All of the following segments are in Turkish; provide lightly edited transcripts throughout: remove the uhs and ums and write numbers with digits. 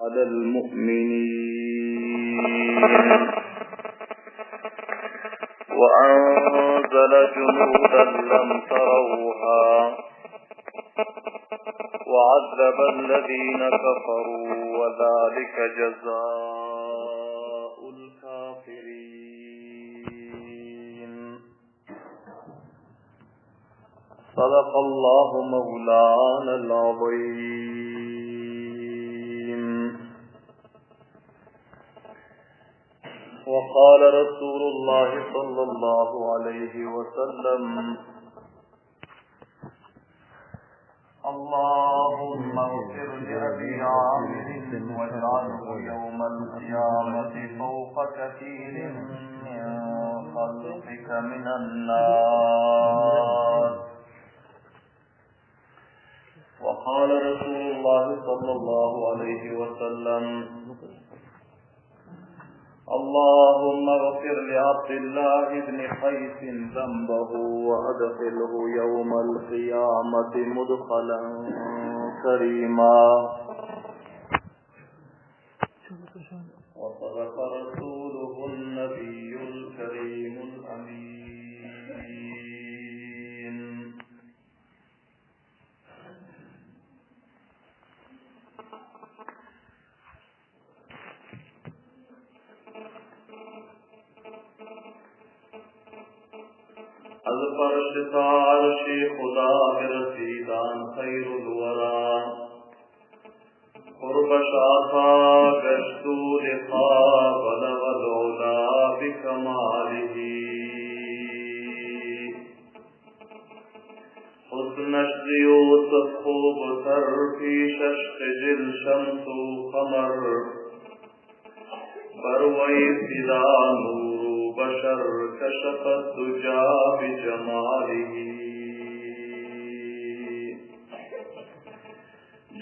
على المؤمنين وأنزل جنودا لم تروها وعذب الذين كفروا وذلك جزاء الكافرين. صدق الله مولانا العظيم. وقال رسول الله صلى الله عليه وسلم: اللهم اغفر لأبي عامر واجعله يوم القيامة فوق كثير من خلقك من النار. وقال رسول الله صلى الله عليه وسلم: اللهم اغفر لعبد الله بن قيس ذنبه وأدخله يوم القيامة مدخلا كريما. وصدق رسوله النبي الكريم الأمين. از فرش تارش خدا برسیدان خیر الورا قرب شافا گشتو لقا بلغ العلا بکماله حسنش یوسف خوب تر پیشش خجل شمس و قمر بروی فدا نور بشر کشف الدجا بجماله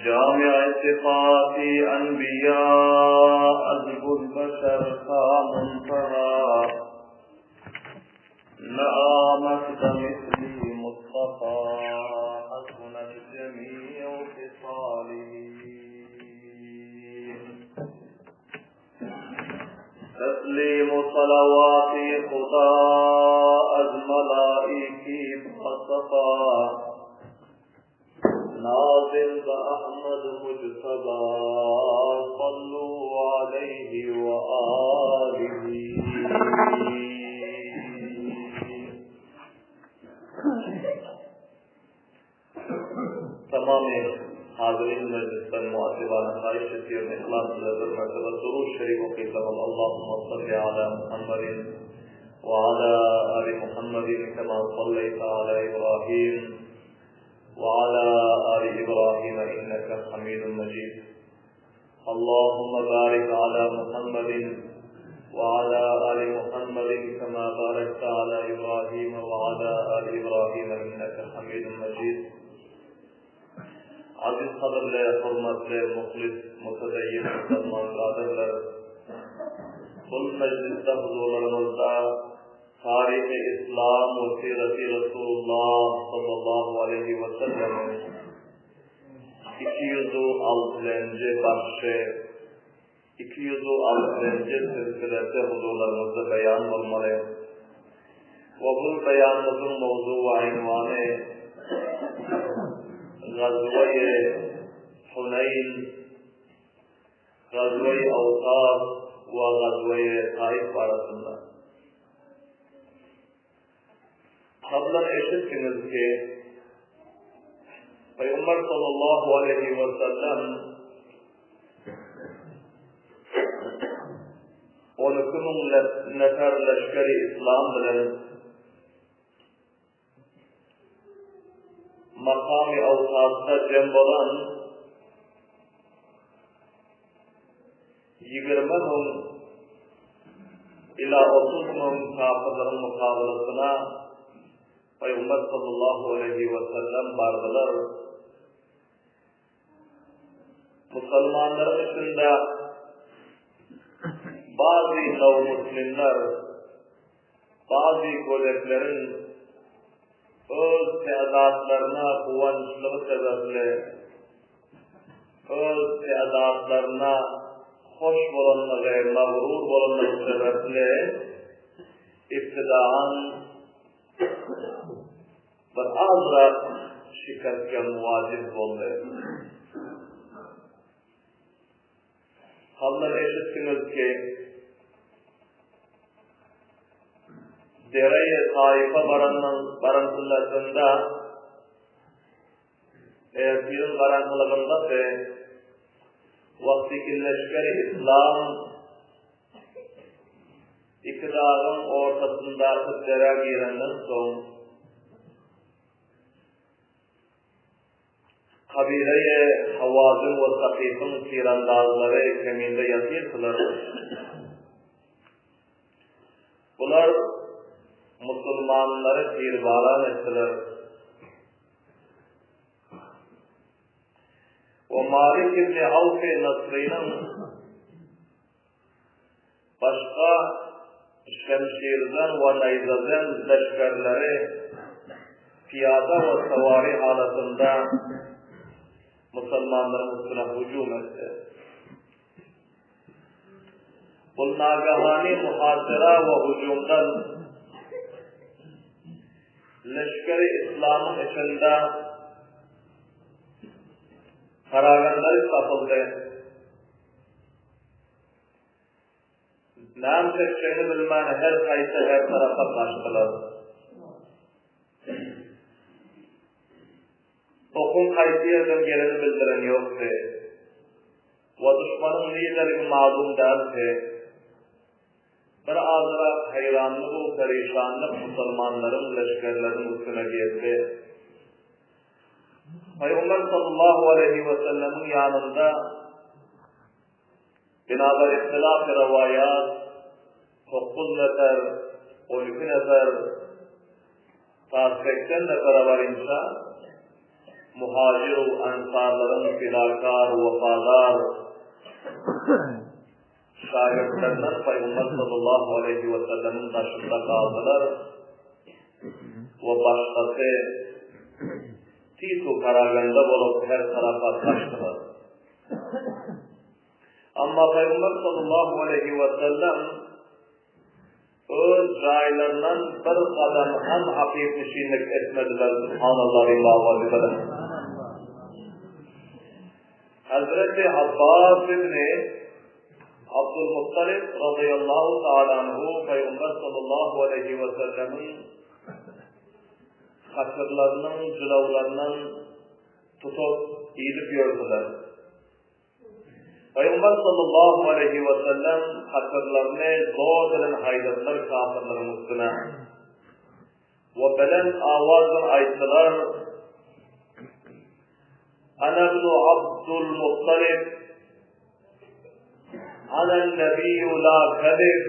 جامع صفات انبیاء عذب البشر منتهى نعمت مثلی مصطفى حسنت جميع خصاله. تسلیم صلوات خدا از ملائکی بصفا نازل بأحمد مجتبى صلوا علیه و آله. تمام حاضرین مجلس پر معتبرانہ خواہش شفیع میں اخلاص لذر مرتبہ درود شریفوں کی قبل. اللهم صل على محمد وعلى آل محمد كما صليت على إبراهيم وعلى آل إبراهيم إنك حميد مجيد. اللهم بارك على محمد وعلى آل محمد كما باركت على إبراهيم وعلى آل إبراهيم إنك حميد مجيد. عزیز قدر لے حرمت لے مخلص متدین مسلمان برادر لے کل مجلس حضور المرضى تاریخ اسلام و سیرت رسول اللہ صلی اللہ علیہ وسلم اکیوزو الفلنجے بخشے اکیوزو الفلنجے سلسلے سے حضور المرضى بیان مرمرے وبل بیان مدن موضوع عنوانے غزوہ حنین غزوہ اوطاس و غزوہ طائف پارسندہ قبل اشد کے نزدیک پیغمبر صلی اللہ علیہ وسلم ونکم نفر لشکر اسلام بلن مقام اوطاستا جنبالان یگرمنهم الى اصولهم کافر مقابلتنا پیغمبر صلی اللہ علیہ وسلم باردلر مسلمانlar dışında bazı nov Müslümanlar bazı goleklerin öz teadatlarına kuvvetli sebeple öz teadatlarına hoş bolanlığı, mağrur bolanlığı sebeple iftidaan bir azra şikayetke muvacib oldu. Hallar eşitsiniz ki dereye taifa barantıllarında eğer barantılığında ve vaktikilleşkeri İslam iktidarın ortasındaki dere girenden son kabile-i Havazin ve Sakif'in tirandazları keminde yazıyırtılar. Bunlar Müslümanları tirbaran ettiler. O Malik İbni Avf-i Nasri'nin başka şemşirden ve neyzaden leşkerleri piyada ve savari halatında Müslümanların üstüne hücum etti. Bu nagahani muhasara ve hücumdan leşkeri İslam'ın içinde karaganları kapıldı. Nam çekeceğini bilmem her kayısı her tarafa kaçtılar. Toplum kayıtıyla geleni bildiren yoktu. Ve düşmanın liderliği mağdum değildi. Bir azra hayranlık ve perişanlık Müslümanların leşkerlerin üstüne geldi. Peygamber sallallahu aleyhi ve sellem'in yanında binalar ihtilaf-ı rivayat 9 nefer, 12 nefer, 80 nefere varınca muhacir-u ensarların fidakar, vefadar şagirdlerinden Peygamber sallallahu aleyhi ve sellem'in başında kaldılar ve başkası Titu karaganda bulup her tarafa kaçtılar. Ama Peygamber sallallahu aleyhi ve sellem öz cahillerden bir kadem hem hakikişinlik etmediler. Subhanallah ve bihamdihi. Hazreti Abbas ibni Abdülmuttalib radıyallahu ta'ala anhu Peygamber sallallahu aleyhi ve sellemin hasırlarının, cılavlarının tutup eğilip gördüler. Peygamber sallallahu aleyhi ve sellem hasırlarını zor dilen haydatlar kafirlerin üstüne ve belen avazla ayettiler Ana ibn Abdülmuttalib Ana nebiyyü la kadib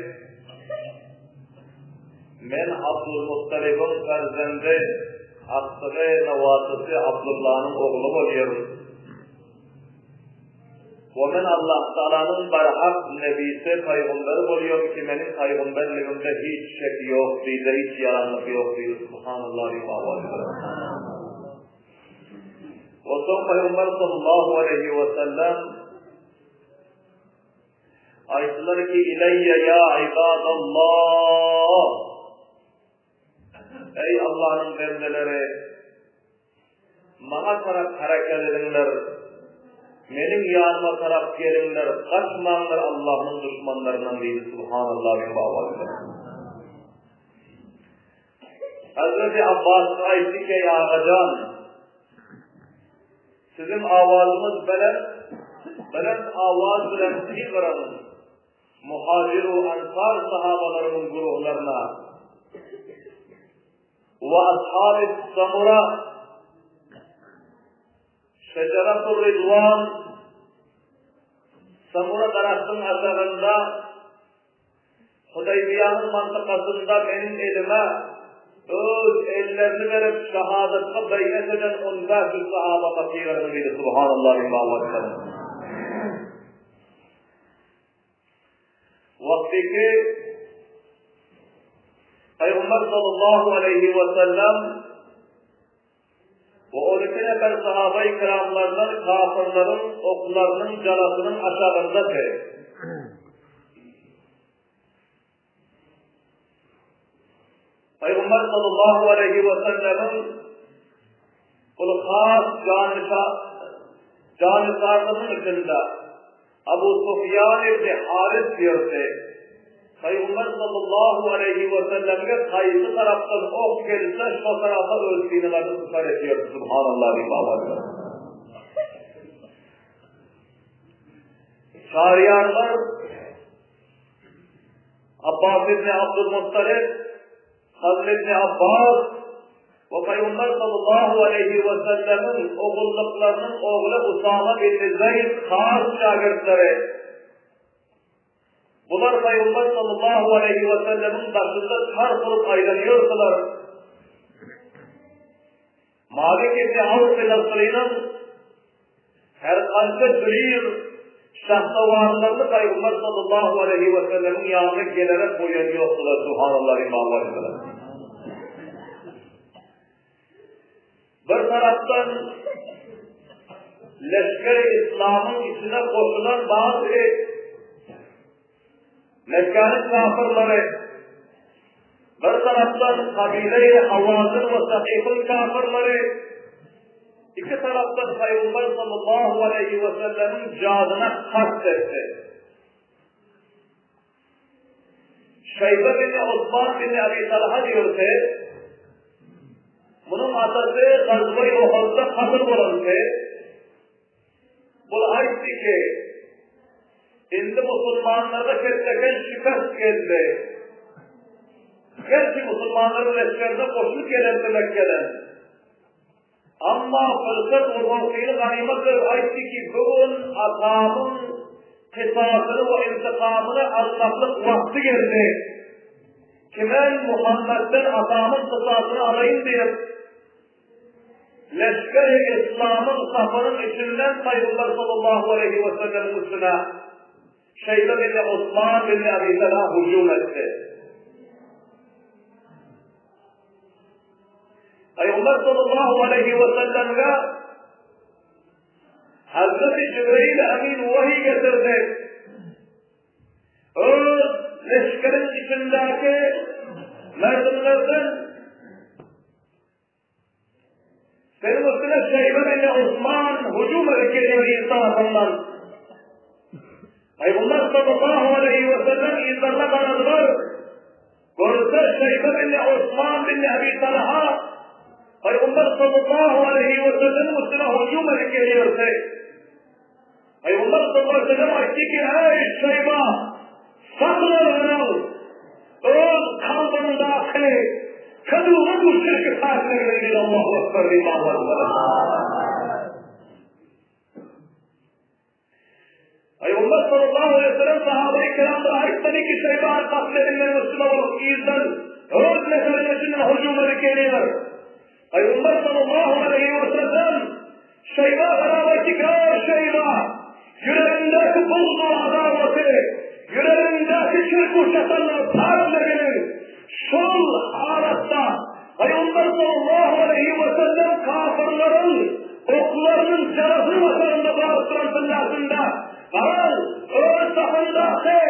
Men Abdülmuttalib'in ferzendi Aslı nevasısı Abdullah'ın oğlu oluyorum. Ve men Allah Teala'nın barhak nebisi peygamberi oluyor ki benim peygamberliğimde hiç şek yok, bizde hiç yalanlık yok diyor. Subhanallah ve o son Peygamber sallallahu aleyhi ve sellem ayetler ki ileyye ya ibadallah Ey Allah'ın bendeleri bana taraf hareket edinler benim yanıma taraf gelinler kaçmanlar Allah'ın düşmanlarından değil Subhanallah ve Hazreti Abbas ayeti ki ya Acan sizin avazınız belen avaz bilen sigaranın muhacir-u ensar sahabalarının guruhlarına ve ashab-ı samura şecarat-ı ridvan samura darasının azağında Hudeybiye'nin mantıkasında benim elime öz ellerini verip şehadetle beynet eden 15 sahaba fakirlerini dedi. Subhanallah ve bihamdihi. Vakti ki Peygamber sallallahu aleyhi ve sellem ve 12 nefer sahabe-i kiramlardan kafirlerin oklarının calasının aşağındadır. Peygamber sallallahu aleyhi ve sellem'in bu khas canı içinde Abu Sufyan ibn Haris diyordu. Peygamber sallallahu aleyhi ve sellem'e kayısı taraftan ok gelirse şu tarafa ölçüğünü tutar ediyor. Subhanallah ibadetler. Şariyanlar Abbas ibn Abdülmuttalib, Hazreti ibn Abbas ve Peygamber sallallahu aleyhi ve sellem'in oğulluklarının oğlu Usama bin Zeyd khas şagirdleri. Bunlar Peygamber sallallahu aleyhi ve sellem'in başında çarpılıp ayrılıyordular. Malik ibn Avf Nasri'nin her kalbe bir şahsavarlarını Peygamber sallallahu aleyhi ve sellem'in yanına gelerek boyanıyordular. Subhanallah imamlarıyla. Bir taraftan leşker-i İslam'ın içine koşulan bazı Mekke'nin kafirleri, bir taraftan kabile-i Havazin ve Sakif'in kafirleri, iki taraftan Peygamber sallallahu aleyhi ve sellem'in canına kastetti. Şeybe bin Osman bin Abi Talha diyor ki, bunun atası Gazve-i Uhud'da katıl olan ki, bu ayıttı ki, şimdi Müslümanlarda kerteken şikast geldi. Gerçi Müslümanların leşkerine koşuluk gelirdi Mekke'den. Ama fırsat ve mevkiini ganimettir. Ayıttı ki, bugün atamın kısasını ve intikamını almaklık vakti geldi. Kimen Muhammed'den atamın kısasını alayım diye leşker-i İslam'ın safının içinden Peygamber sallallahu aleyhi ve sellem'in üstüne Şeybe bin Osman bin Abi Talha hücum etti. Peygamber sallallahu aleyhi ve sellem'e Hazreti Cibril Emin vahiy getirdi. Öz leşkerin içindeki merdimlerden senin üstüne Şeybe bin Osman hücum edildiği bir tarafından Peygamber sallallahu aleyhi ve sellem izlerle kanadılar. Görse Şeybe bin Osman bin Abi Talha Peygamber sallallahu aleyhi ve sellem'in üstüne hücum edip geliyordu. Peygamber sallallahu aleyhi ve sellem açtı ki ey Şeybe saklanın öz kalbindeki kadını bu şirki takip edin Allahu Ekber imamlarına. Peygamber sallallahu aleyhi ve sellem sahabe-i kiramda ayıttı ki Şeybe arkaslarından üstüne olup izden öz meselesinden hücum edip geliyor. Peygamber sallallahu aleyhi ve sellem Şeybe beraber çıkar Şeybe yüreğindeki buzlu adaveti yüreğindeki şirk şeytanları parçalayın sol halatta Peygamber sallallahu aleyhi ve sellem kafirlerin oklarının carasını masalında bağırtıran fillahında öz safındaki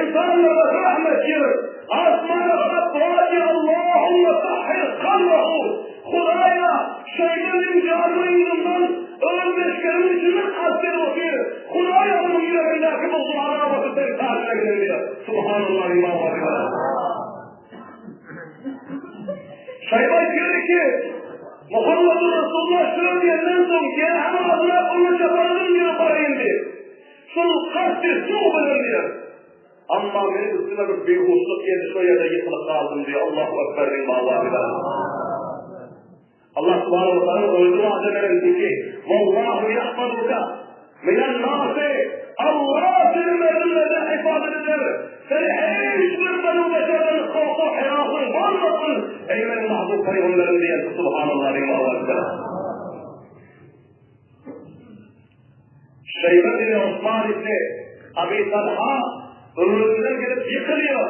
insanlara rahmet yer asmana kadar dua ki Allahümme sahhir kallahu Hudaya şeylerin canlılığından öz leşkerin içinden asker bakıyor. Hudaya onun yüreğindeki bozduğu arabası seni takip ediyor. Subhanallah imam var. Şeybe diyor ki Muhammed'in Resulullah şunu diyenden sonra gene hemen adına onu şaparının diyor parayım diyor. Şunu kastır su bulun diyor. Ama benim üstüne bir beyhusluk yedi şu yerde yıkılıp kaldım diyor. Allahu Ekber imam var. Allah subhanahu wa ta'ala öldüğü ademeler ki Vallahu yahfaduka minen nasi Allah senin elinle ifade eder. Seni hiçbir benim beşerden korku hirasın varmasın. Eymen mahzuk peygamberim diyen subhanallah imam. Şeybe bin Osman ise Abi Talha ölümünden gelip yıkılıyor.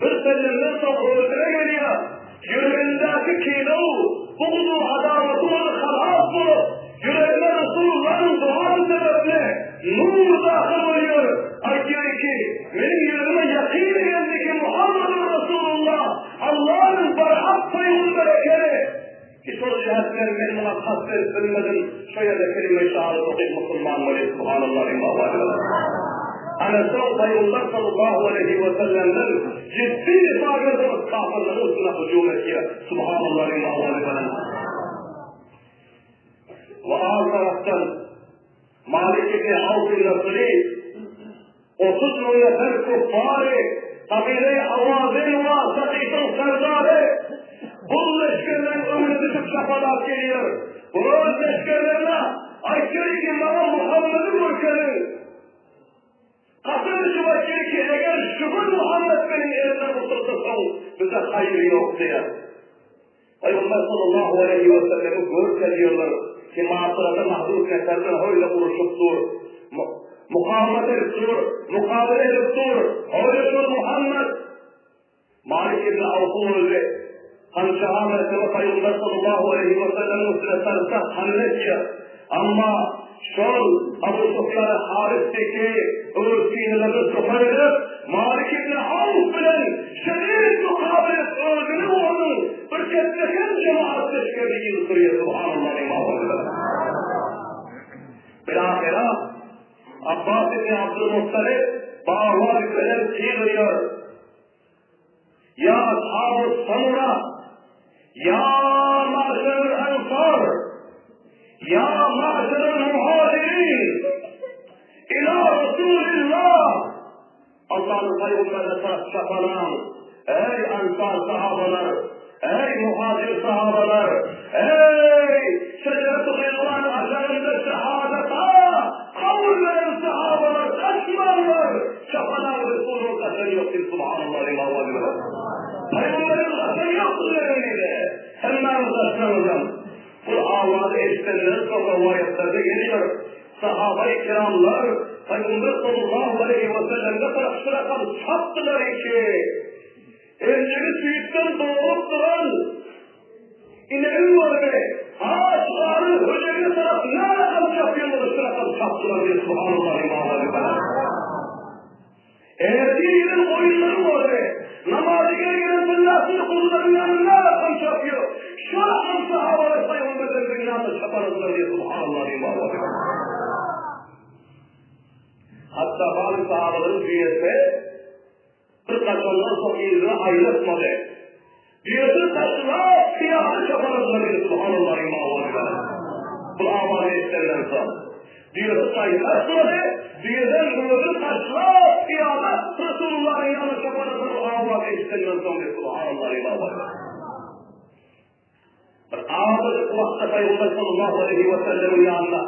Bir sellenden sonra ölüme geliyor. Yüreğindeki kino bulduğu adaletini halas bulup, yüreğine Resulullah'ın duası sebeple nur dahil oluyor. Aydiyor ki, benim yüreğime yakın geldi ki Muhammed Resulullah, Allah'ın barhak peygamberleri. Hiç o cihetler benim ona kastet bilmedim. Şöyle de kelime-i şehadet okuyup Müslüman olayım. Subhanallah. Ana son Peygamber sallallahu aleyhi ve sellem'den ciddi ifade ediyoruz kafirlerin üstüne hücum ediyor. Subhanallah. Ve ağır taraftan Malik ibn Avf'ın Nasri 30 nefer kuffari kabile-i Havazin ve Sakif'in serdari bu leşkerlerin önüne düşüp şafalat geliyor. Bu leşkerlerine aykırı ki bana Muhammed'in ülkenin kasım şu bakıyor ki eğer şükür Muhammed benim elimden kurtulursa bize hayır yok diye. Peygamber sallallahu aleyhi ve sellem'i görüp ediyorlar ki mağazada mahdut neferden öyle vuruşup dur. Mukavemet edip dur, mukabele edip dur. Öyle dur Muhammed. Malik ibn Avf'un öyle. Hançaha mesela Peygamber sallallahu aleyhi ve sellem'in üstüne sarılsa hanleşiyor. Ama şol Abu Sufyan Haris'teki öğretmenleri sohbet edip Malik ibn Avf bilen şedid mukabele öldüğünü onun ırketleken cemaat leşkeri yıldırıyor. Subhanallah. Bilahira Abbas ibn Abdülmuttalib bağlar yükselen çiğdiriyor. Ya ashab-ı samura, ya ma'şer-ül ensar, ya ma'şer-ül muhacirin, ila Resulillah. Allah'ın Peygamber'e şafalan, ey ensar sahabalar, ey muhacir sahabalar, ey şeceret-ü gılvan aşağında şehadeta, kabul veren sahabalar, kaçmanlar, şafalan Resul'un kaçarı yoktur. Subhanallah. Peygamberin kaçarı yoktur önünde. Hemen kaçmanızdan. Bu avazı eşitlenleri sonra vayetlerde geliyor. Sahabe-i kiramlar, Peygamber sallallahu aleyhi ve sellem'de tarafşırakan çattılar ki, elleri süyütten doğup duran, İneğin var be, ağaçların hücreli taraf ne rakam yapıyorlar, sırakam çaptılar diye Subhanallah. Erdiğinin oyunları var be, namazı gelen fırlasını kuruların yanına ne rakam yapıyor, şu rakam sahabalar Peygamber'den dünyada çaparızlar diye Subhanallah. Hatta bazı sahabaların dünyası, kırkaçanlar sokağına ayrılmadı. Diyorsun taşlar, kıyafet çaparızlar diye Subhanallah. Bu amanı işlerden sonra. Diyorsun ayrılmadı, diyorsun taşlar, kıyafet, Resulullah'ın yanı çaparızlar bu amanı işlerden sonra diye Subhanallah. Ağabeylik vakti Peygamber sallallahu aleyhi ve sellem'in yanına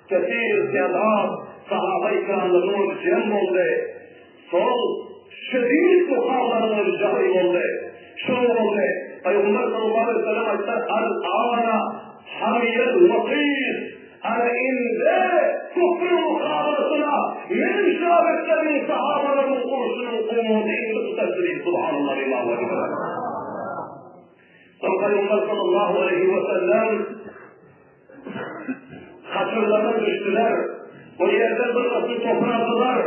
kesir ziyadar sahabe-i kiramlarının cem oldu. Son şedid muhalarının cahil oldu. Şöyle oldu. Peygamber sallallahu aleyhi ve sellem ayette al-ana hamiyel vakis. Ana inde kufrun muhalarına benim şahitlerimin sahabalarının kurşunun umudini tutasırıyım. Subhanallah. Peygamber sallallahu aleyhi ve sellem hatırlarına düştüler. O yerden bir nasıl topradılar.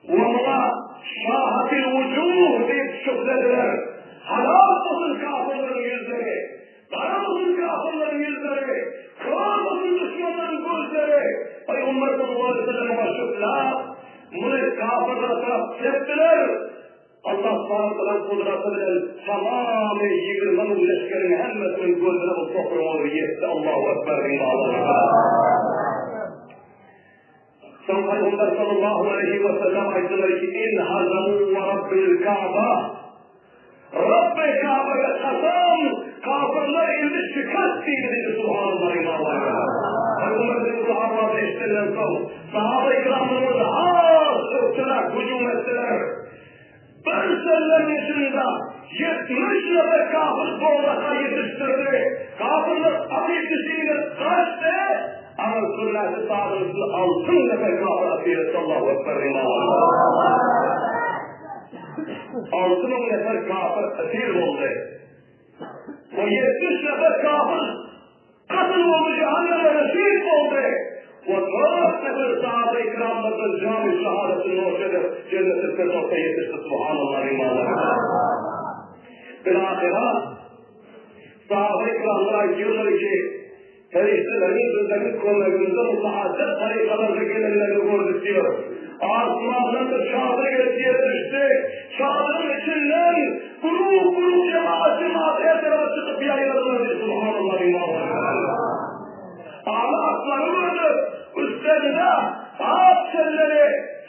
Valla şahatil vücuh deyip şükrediler. Halal olsun kafirlerin yüzleri. Kara olsun kafirlerin yüzleri. Kırar olsun düşmanların gözleri. Peygamber sallallahu aleyhi ve sellem'e şükürler. Bunu kafirlere taraf teptiler. Allah Teala'nın kudretiyle tamamı 20 leşkerin hemmesinin gözüne bu toprağı olur yetti. Allahu Ekber. Son Peygamber sallallahu aleyhi ve sellem ayetleri ki in hazamu ve Rabbil Kaaba. Rabbi Kabe'ye kasam kafirler indi şikast dedi Subhanallah. Peygamber'in bu avazı işlerinden sonra sahabe-i kiramlarımız az öktüler, hücum ettiler. Ben sellem yaşında 70 nefer kafir doğraka yetiştirdi. Kafirler akıbetisiyle kaçtı. Ama sünneti sağlığınızı 6 nefer kafir akıbeti Allahu Ekber. 6 nefer kafir akıbet oldu. ve 70 nefer kafir katıl oldu, cehenneme resip oldu. Ve 4 nefer sahabe-i kiramlardan cami şehadetini hoş edip cennet-i firdevs'e yetişti. Subhanallah imanlar. Bilahira sahabe-i kiramlara diyorlar ki feriştelerin bizlerin konularında mutahacet tarikalarda gelenlerini gördük diyor. Asmandan da çadır geçiye düştü. Çadırın içinden grup cemaat her tarafa çıkıp yayılırlar diye. Subhanallah imanlar. Ağlı aslanı vurdu. Üstlerinde ağaç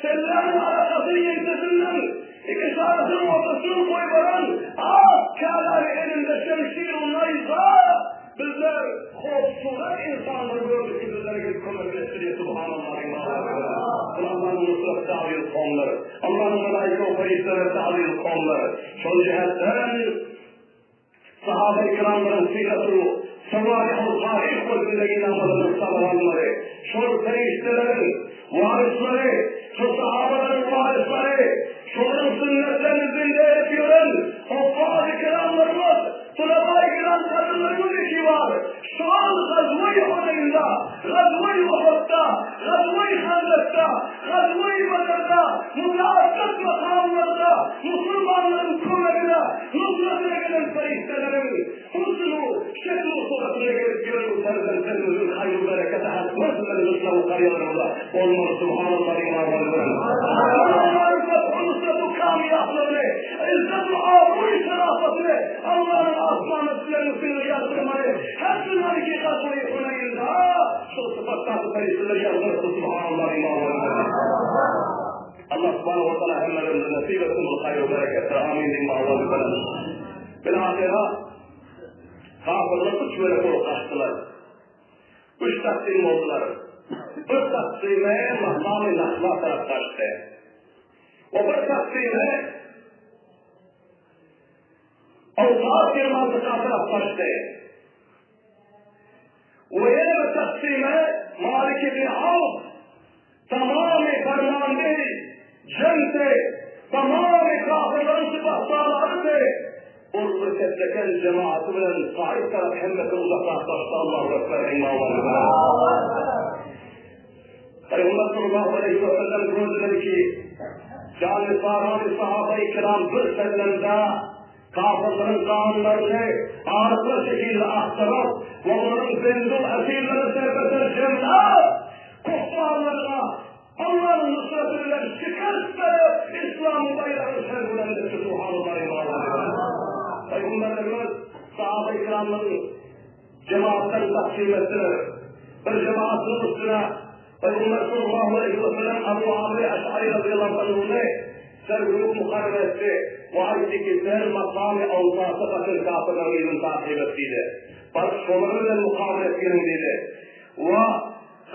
sellerin arkasını yensesinden iki şahısın ortasını koyvaran ağaç kâları elinde şemşir nayza. Bizler korksular insanları gördük ki bizlere gidip komünleşti diye. Subhanallah imanlar. Allah'ın nusret ta'zir konları, Allah'ın melaike o ferişteler ta'zir konları. Şu cihetten sahabe-i kiramların sigatı Savâli-i tarih gözünde inanmalarının sağlanmaları, şu feriştelerin varisleri, şu sahabelerin varisleri, şunun sünnetlerini zinde ediyorlar. Sahabe-i kiramlarımız, Sulaba-i kiram kadınlarımız işi var. Şu an Gazve-i Huneyn'de, Gazve-i Uhud'da, Gazve-i Handek'ta, Gazve-i Bedir'de, müteaddit makamlarda, Müslümanların kuvvetine, nusretine gelen feriştelerin, husnu, şeklu suratına gelip görün serzenlerimizin hayır bereketi hasmazların ıslahu kariyarında olmalı. Subhanallah imanlarının. Allah'ın fethunusunu kamiyatlarını, izzet-u abu-i şerafatını, Allah'ın asmanı silerini yazdırmayı, hepsinin hakikatını Huneyn'de, şu sıfatları ferişteleri yazdırısı. Subhanallah imanlarının. Allah subhanahu wa ta'ala hemmelerimize nasip etsin bu hayır bereketi. Amin. İmâ-ı Bilahira kafirler üç böyle konu kaçtılar. 3 taksim oldular. 1 taksime makam-ı nahla taraf kaçtı. O 1 taksime avzat-ı mantıka taraf kaçtı. Ve yine 1 taksime Malik ibn Avf tamamı fermandeyi cemte tamamı kafirlerin sıfatlarlarıydı. Orada tetleken cemaati bilen sahip taraf hemmeti uzaklaştı. Allahu Ekber imanlarına. Peygamber sallallahu aleyhi ve sellem gördüler ki can-ı sahabe-i sahabe-i kiram bir sellemde kafirlerin kanunlarını ağırlıklı şekilde aktarıp ve onların zendul esirleri serbeder cemler kuhbarlarına Allah'ın nusretiyle şikast verip İslam'ın bayrağını sergilendirdi. Subhanallah imanlarına. Peygamberimiz sahabe-i kiramların cemaatten taksim ettiler. Bir cemaatin üstüne Peygamber sallallahu aleyhi ve sellem Abu Amr Eş'ari radıyallahu anh'ı sergülük mukarrer etti. Ve ayette ki ser makam-ı avzatı bakın kafirlerin takip ettiydi. Barışçolarıyla mukavele ettiğindeydi. Ve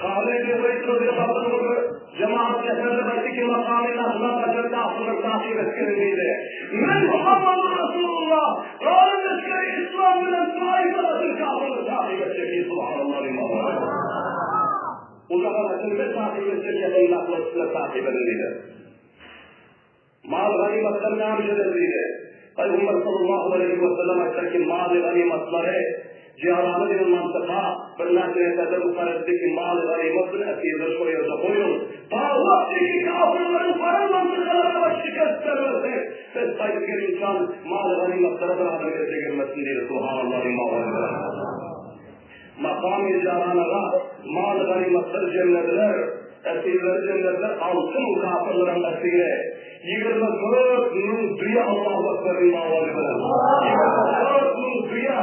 Khalid-i Veyd radıyallahu anh'ı cemaat yeterli ki makam-ı nahla bakın kafirlerin takip ettiğindeydi. Men Muhammed Resulullah galip etkili İslam bilen sahibi bakın kafirlerin takip edecek. Subhanallah imanlar. Uzaklaşın ve takip edecek yakın naklasıyla takip edildi. Mal ganimetler ne amcadırlıydı? Peygamber sallallahu aleyhi ve sellem ayette ki mal ganimetleri ciharanı bir mantıka bir nakletede bu karetteki mal ganimetini esirler koyun. Ta vaktiki kafirlerin para mantıkalarına şikast vermesi ve saygı insan mal ganimetlere beraber girmesin diye. Subhanallah imanlar. Makam-ı ciharanlara mal ganimetleri cemlediler, esirleri cemlediler, altın kafirlerin esiri. 24.000 dünya Allah'a Ekber imanları. 24.000 dünya,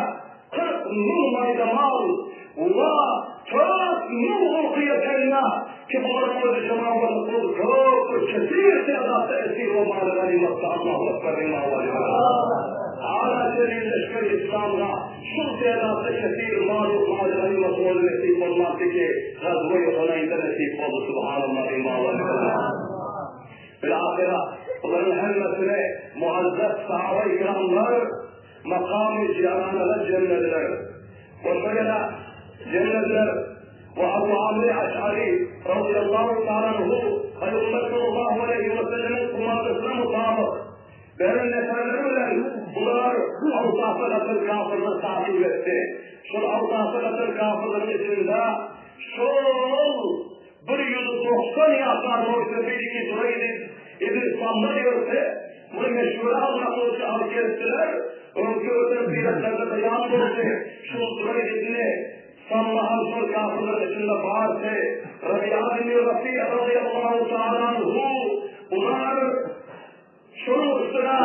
40.000 mayda mal, ve 4.000 ülkeye tenna ki bunların özü cemaatları çok kesir teadatta esir ve mal ganimetleri Allah'a Ekber imanları. Hala şerifleşme İslam'da şu teadatta kesir mal ganimetleri nasip olmaktı ki Gazve-i Huneyn'de nasip oldu. Subhanallah imanları. Bilahira bunların hemmesine muazzez sahabe-i kiramlar makam-ı cihanlara cemlediler. Ve şöyle cemlediler. Ve Abu Amr Eş'ari radıyallahu ta'ala anhu Peygamber sallallahu aleyhi ve sellem'in kumarlısına mutabık. Benim neferleri bilen bunlar avsafı nasıl kafirler etti. Şol Avtası'nın kafirlerin içinde şol 190 yaşlar boyunca bir iki dura edip sanma diyorsa bu meşhur anlatılışı alkestiler. Önkörden biletlerde beyan oldu. Şol dura edipini sanmahan şol kafirlerin içinde bağırsa Rabi'a bin Rafi radıyallahu ta'ala anhu bunlar şunun üstüne,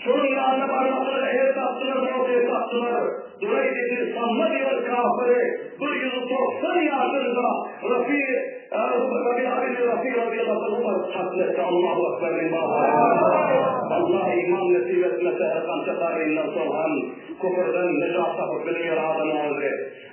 şunun yanına parmakları el taktılar, ortaya taktılar. Durayı dedi, sanma diyor kafiri, 190 yaşında Rabi'a bin Rafi radıyallahu ta'ala katletti. Allahu Ekber lillahi. Allah iman nasip etmese erkan çakarıyla sorhan, kufurdan necata hükmünü yaradan oldu.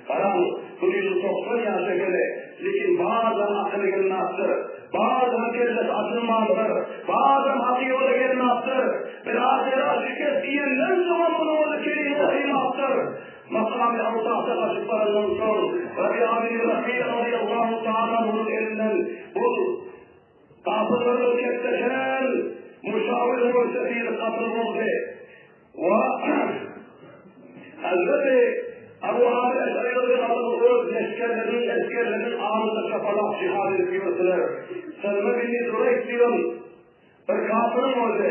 Karan 190 yaşa göre, lekin bazen aklı gelmezdir, bazen kellet açılmazdır, bazen hakkı yola gelmezdir. Birazcık şirket diyenden zaman bunu o kelime kıymaktır. Makam-ı Avtas'a kaşıklarından sonra Rabi'a bin Rafi radıyallahu ta'ala'nın elinden bu kafirleri kesleşen müşavir mursefir katıl oldu. Ve Hazreti Abu Amir Eş'ari'nin adını eskerlerinin ağzında şapalak cihad ediyorlar. Selme bin Nidur'a diyorum, bir kafirin oldu.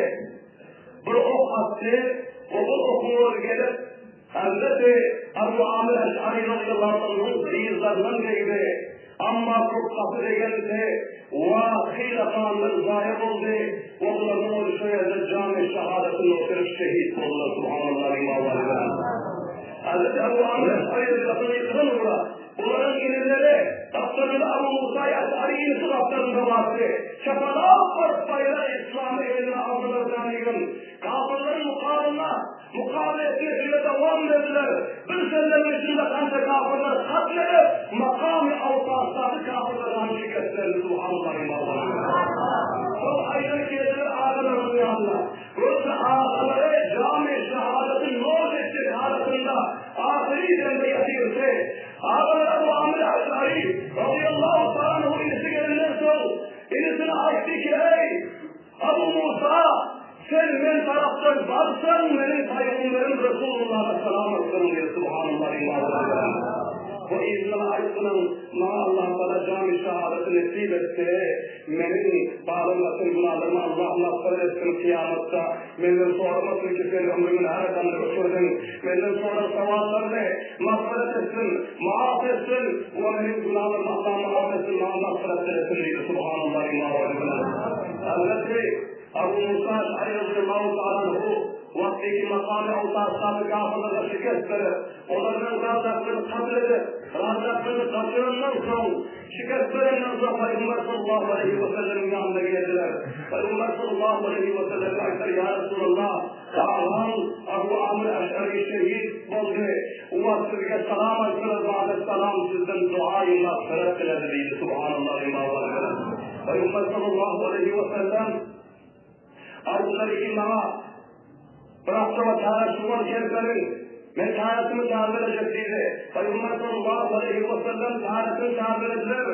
Bir ok attı, o okunu gelip Hazreti Abu Amir Eş'ari radıyallahu anh'ın seyirlerden geldi. Amma çok kapı geldi ve hilafanlar zahir oldu. Onların oluşuyor cami şehadetini oturup şehit oldular. Subhanallah imamlarına. Hazreti Abu Amir Eş'ari'nin lafını yıkın orada. Bunların ilimleri kaptanında Abu Musa Eş'ari'nin sıratlarında vardı. Şafalar parçayla İslam'ı eline aldılar tanıyın. Kafirlerin mukabelesine bile devam verdiler. Bir senenin içinde kanca kafirler katledip makam-ı Avtas'taki kafirlerin şikayetlerini Subhanallah imamlarına. Çok ayrı kediler ağalarının yanına. Burası ağaları cami şehadetin nor edecek halatında ahiri zemde yatıyorsa ağalar Abu Amir Eş'ari radıyallahu ta'ala inisi gelinden sonra inisini açtı ki ey Abu Musa sen men taraftan varsan benim peygamberim Resulullah'a selam olsun diye Subhanallah imamlarına. Bu izlama ayıkının Allah bana cami şehadeti nesip etti. Benim bağlanmasın günahlarımı Allah mağfiret etsin kıyamette. Benden sormasın ki senin ömrümün her kanını uçurdun. Benden sonra savazlarını mağfiret etsin, maaf etsin. O benim günahlarımı Allah maaf etsin, mağfiret etsin diye Subhanallah imamlarına. Hazreti Abu Musa Eş'ari radıyallahu ta'ala vaktiki makam-ı Avtas'taki kafirlere şikayet verir. Onların razaklarını kabul eder. Razaklarını kaçırından sonra şikayet verenden sonra Peygamber sallallahu aleyhi ve sellem'in yanına geldiler. Peygamber sallallahu aleyhi ve sellem'in ayetler ya Resulallah sağlam Abu Amir Eş'ari şehit oldu. O sizge selam açılır ve selam sizden duayı mağfiret diledi deydi. Subhanallah imamlarına. Peygamber sallallahu aleyhi ve sellem arzuları imama bıraktı ve çağrışımlar gelsenin ben çağrısını çağrılacaktıydı. Peygamber sallallahu aleyhi ve sellem çağrısını çağrıladılar.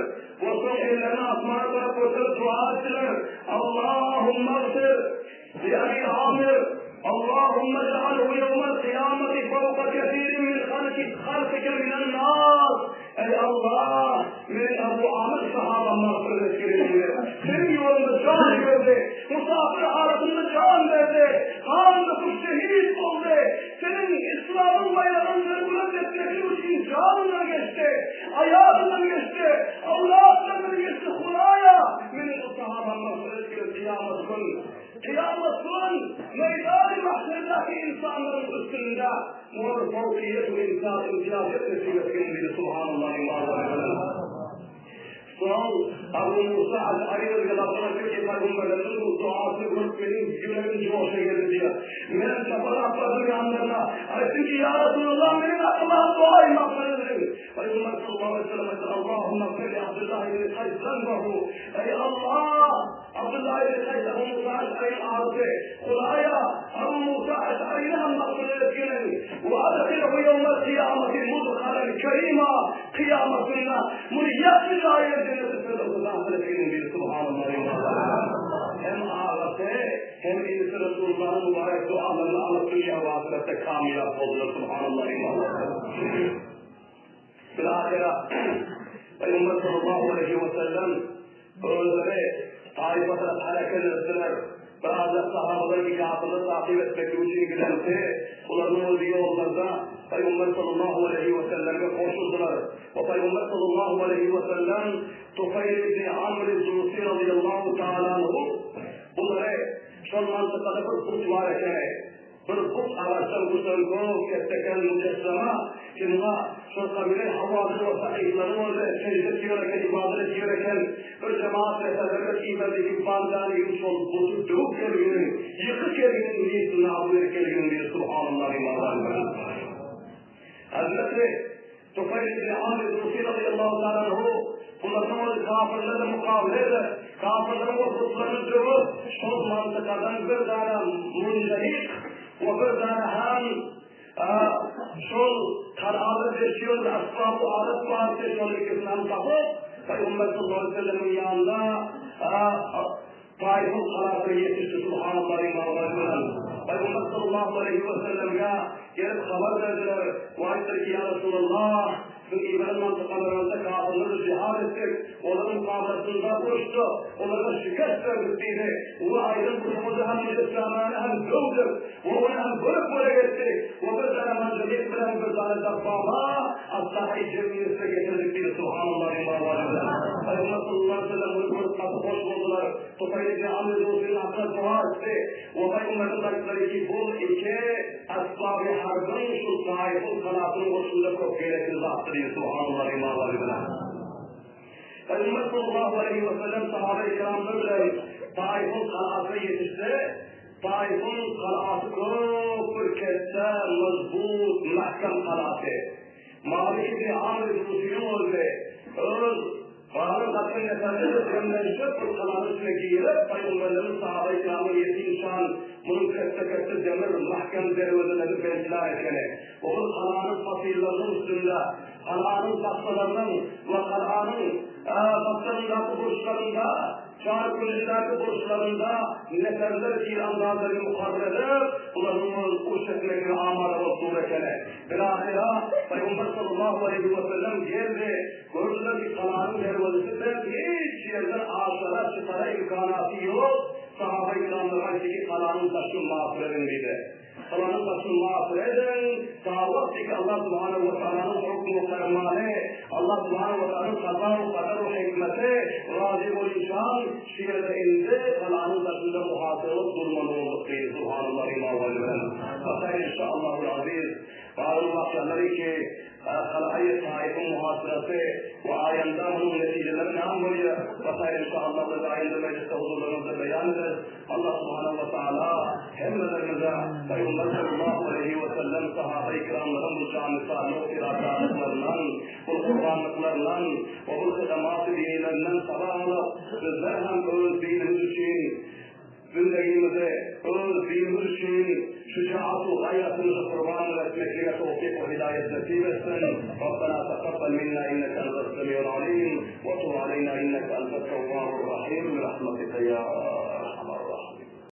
O son ellerini asmana taraf koşup dua ettiler. Allahümme gfir li Abi Amir Allahümme cealhu yevmel kıyameti fevka kesirin min halkike minen nas. Ey Allah! Min Abu Amir sahabamlar söyleşkirindir. Senin yolunda can verdi. Musafir halatında can verdi. Kanında kuş şehit oldu. Senin İslam'ın bayrağını bulat etmek için canına geçti. Hayatından geçti. Allah'tan geçti. Hulaya! Min o sahabamlar söyleşkirin kıyamet gün. Kıyamet gün meydan-ı mahşerdeki insanların üstünde muhabbetiyetu insan imtiyaz etmesi vesile Subhanallah imamlarına. Son Abu Musa Eş'ari radıyallahu diyor ki Peygamberlerin bu duası grup benim yüreğim coşa geldi diyor. Ben şafalatlarım yanlarına. Ayettim ki ya Resulallah benim aklıma duayı mağfiret edin. Peygamber sallallahu aleyhi ve sellem Allahümme gfir li Abdullah ibn Kays zanbahu. Ey Allah! Abdullah ibn Kays Abu Musa Eş'ari'nin ağzı. Kulaya Abu Musa Eş'ari'nin mağfiret edin. Ve adhilehu yevmel kıyameti mudhalen kerima. Kıyametinde münyetli ayet cenneti Firdevs'e dahil edin diye Subhanallah. Hem ağlatı hem inisi Resulullah'ın mübarek dualarını alıp dünya ve ahirette kamilat oldular. Subhanallah imanlar. Bilahira Peygamber sallallahu aleyhi ve sellem öyle taifatına hareket ettiler. Bazı sahabalar ki kafirleri takip etmek için giderse, onların olduğu yollarda Peygamber sallallahu aleyhi ve sellem'e koşuldular. O Peygamber sallallahu aleyhi ve sellem Tufayl ibn Amr el-Zunusi radıyallahu ta'ala bunları şol mantıkada bir kurt var ekene. Bir kurt ağaçtan kurtan kov, ketteken mücessama, şunla şol kabile havası ve sahipleri orada secde ediyorken, ibadet ediyorken, bir cemaat refelerle ibadeti bandani gibi şol bozup dövüp gelginin, yıkık gelginin niyetini abdülür gelginin diye subhanallah imanlar. Hazreti Tufayl ibn Amr el-Zunusi radıyallahu ta'ala bunların kafirlerle mukabeleyle, kafirlerin o kutlarını dövüp, şol mantıkadan bir tane müncehik ve bir tane hem şol kararlı geçiyor, asbab-ı adet varsa şol ikisinden kapıp, Peygamber sallallahu aleyhi ve sellem'in yanında Taif'in kararı yetişti subhanallah imanlarından. Peygamber sallallahu aleyhi ve sellem'e gelip haber verdiler. Vahittir ki ya Resulallah, çünkü İbrahim mantıkalarında kafirleri cihad ettik. Onların mukabelesinde uçtu. Onlara şikayet verdik dedi. Ve aydın kurumuzu hem mücessamane hem dövdük. Ve onu hem bölük ettik. Ve bir tane mancılık bilen bir tane zabbama as-sahi cemiyesine getirdik dedi. Subhanallah imanlarından. Peygamber sallallahu aleyhi ve sellem bunu kurtması hoş buldular. Tufayl ibn Amr el-Zunusi'nin aklına dua etti. Ve Peygamber'in baktıları ki bu iki asbab-ı harbın şu Taif'in kanatının hoşunda çok gerekli zattır. Subhanallah imanlarından. Peygamber sallallahu aleyhi ve sellem sahabe-i kiramda bile Taif'in kanatı yetişti. Taif'in kanatı çok bir kesse, mezbut, mahkem kanatı. Malik ibn Amr el-Zunusi'nin oldu. Bağlı katın efendimiz gömleşip bu kanalın içine giyilip Peygamberlerin sahabe-i kiramın yetinşan bunun kesse demir mahkem zervedeleri benziler ekene. O kanalın fasillerinin üstünde, kanalın taklalarının ve kanalın baklarındaki burçlarında, çağrı kulücülerdeki burçlarında neferler ki andazları mukabele edip bunların kuş etmekine amade olsun ekene. Bilahira Peygamber sallallahu aleyhi ve sellem geldi. Gördüler ki kanalın zervedesinden hiç yerden ağaçlara çıkara imkanatı yok. Sahabe-i kiramlar ki kanalın taşın mağfur edin. Kanalın taşın mağfur edin. Sağlık ki Allah subhanahu ve ta'ala'nın hukmu fermanı, Allah subhanahu ve ta'ala'nın kaza-u kadar-u hikmeti, razı ol inşan, şiirde indi, kanalın taşında muhasırlık durmanı olduk değil. Subhanallah imanlarından. Fakat inşallahul aziz, bazı vakyaları ki خلائق طائف محاصرة وآياندا منون نتيجة نعم وليا وخير إن شاء الله وآياندا مجلس حضور لنا بيان الله سبحانه وتعالى هم المزا فيغمر صلى الله عليه وسلم صحابة إكرام لهم رجعان نسانو إرادات نقلرلان والقرآن نقلرلان وبالخدمات دينلرلان صلاة رزقهم أول دين هزشين زندگimizde öz dinimiz için şücaatı, hayatımızı kurban etmekle tevfik ve hidayet nasip etsin. Rabbena taqabbal minna inneke entas semiul alim ve tub aleyna inneke entet tevvabur rahim. Rahmetike ya